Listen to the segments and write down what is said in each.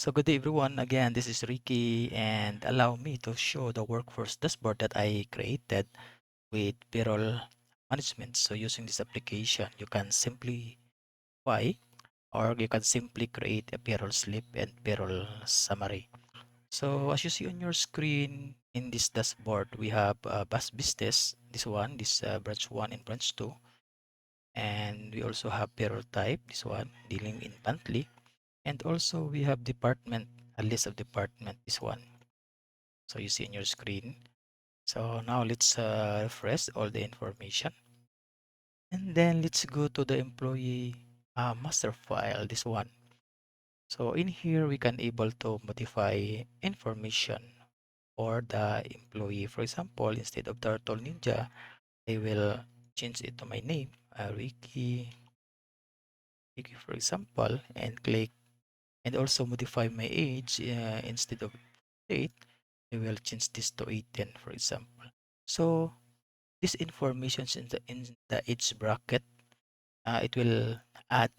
So good day everyone. Again, this is Ricky and allow me to show the workforce dashboard that I created with payroll management. So using this application, you can simply buy or you can simply create a payroll slip and payroll summary. So as you see on your screen in this dashboard, we have bus business, this branch 1 and branch 2. And we also have payroll type, this one, dealing in monthly. And also we have department, a list of department, this one. So you see in your screen. So now let's refresh all the information. And then let's go to the employee master file, this one. So in here, we can able to modify information for the employee. For example, instead of Turtle Ninja, I will change it to my name, Ricky, for example, and click and also modify my age instead of 8. I will change this to 18, for example. So this information in the age bracket, it will add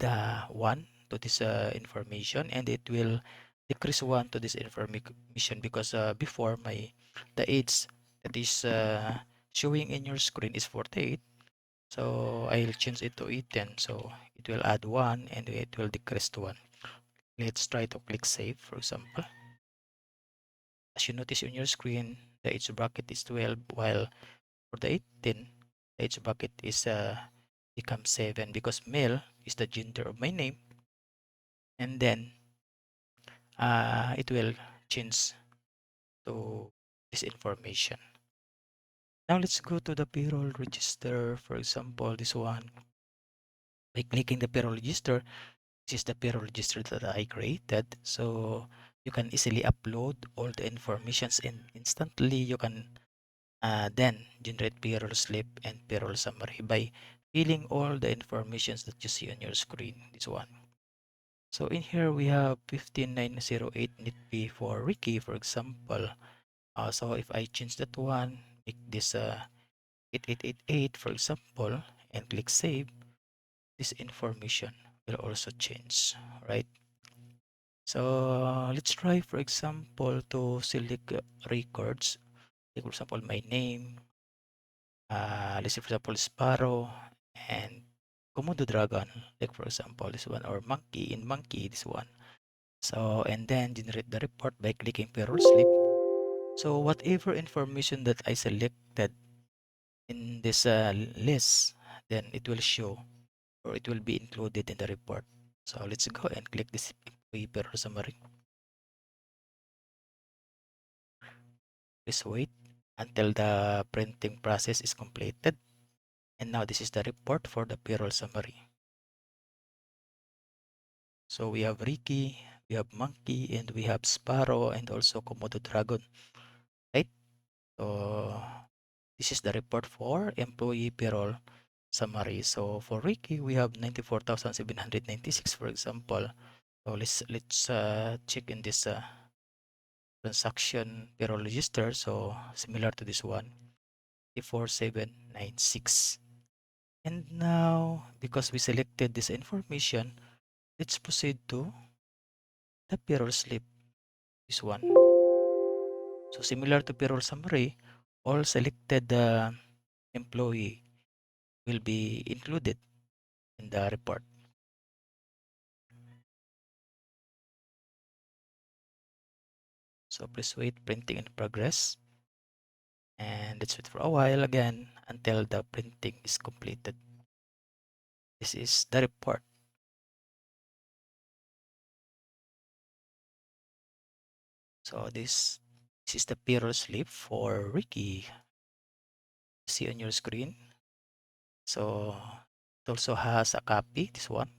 1 to this information, and it will decrease 1 to this information because before the age that is showing in your screen is 48. So I'll change it to 18. So it will add 1 and it will decrease to 1. Let's try to click save, for example. As you notice on your screen, the age bracket is 12, while for the 18, the age bracket is becomes 7 because male is the gender of my name, and then it will change to this information. Now let's go to the payroll register. For example, this one. By clicking the payroll register, this is the payroll register that I created. So you can easily upload all the informations and instantly you can then generate payroll slip and payroll summary by filling all the informations that you see on your screen, this one. So in here we have 15908 need be for Ricky, for example. So if I change that one, make this 8888, for example, and click save, this information will also change, right? So let's try, for example, to select records. Like for example, my name, let's say for example, Sparrow and Komodo Dragon, like for example, this one, or Monkey in Monkey, this one. So, and then generate the report by clicking payroll slip. So, whatever information that I selected in this list, then it will show or it will be included in the report. So, let's go and click this employee payroll summary. Please wait until the printing process is completed. And now this is the report for the payroll summary. So we have Ricky, we have Monkey, and we have Sparrow, and also Komodo Dragon, right? So this is the report for employee payroll summary. So for Ricky, we have 94,796, for example. So let's check in this transaction payroll register. So similar to this one, 4,796. And now, because we selected this information, let's proceed to the payroll slip, this one. So similar to payroll summary, all selected employee will be included in the report. So please wait, printing in progress. And let's wait for a while again until the printing is completed. This is the report. So this is the payroll slip for Ricky. See on your screen. So it also has a copy, this one.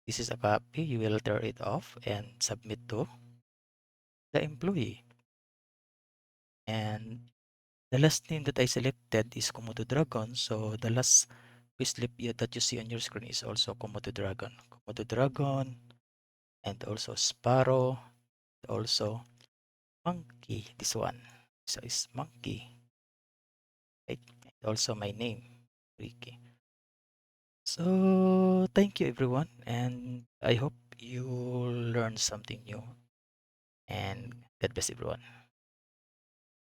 This is a copy. You will tear it off and submit to the employee. And the last name that I selected is Komodo Dragon. So the last payslip that you see on your screen is also Komodo Dragon. Komodo Dragon and also Sparrow, also Monkey. This one. So it's Monkey. Right? And also my name, Ricky. So thank you everyone, and I hope you learned something new. and God bless everyone.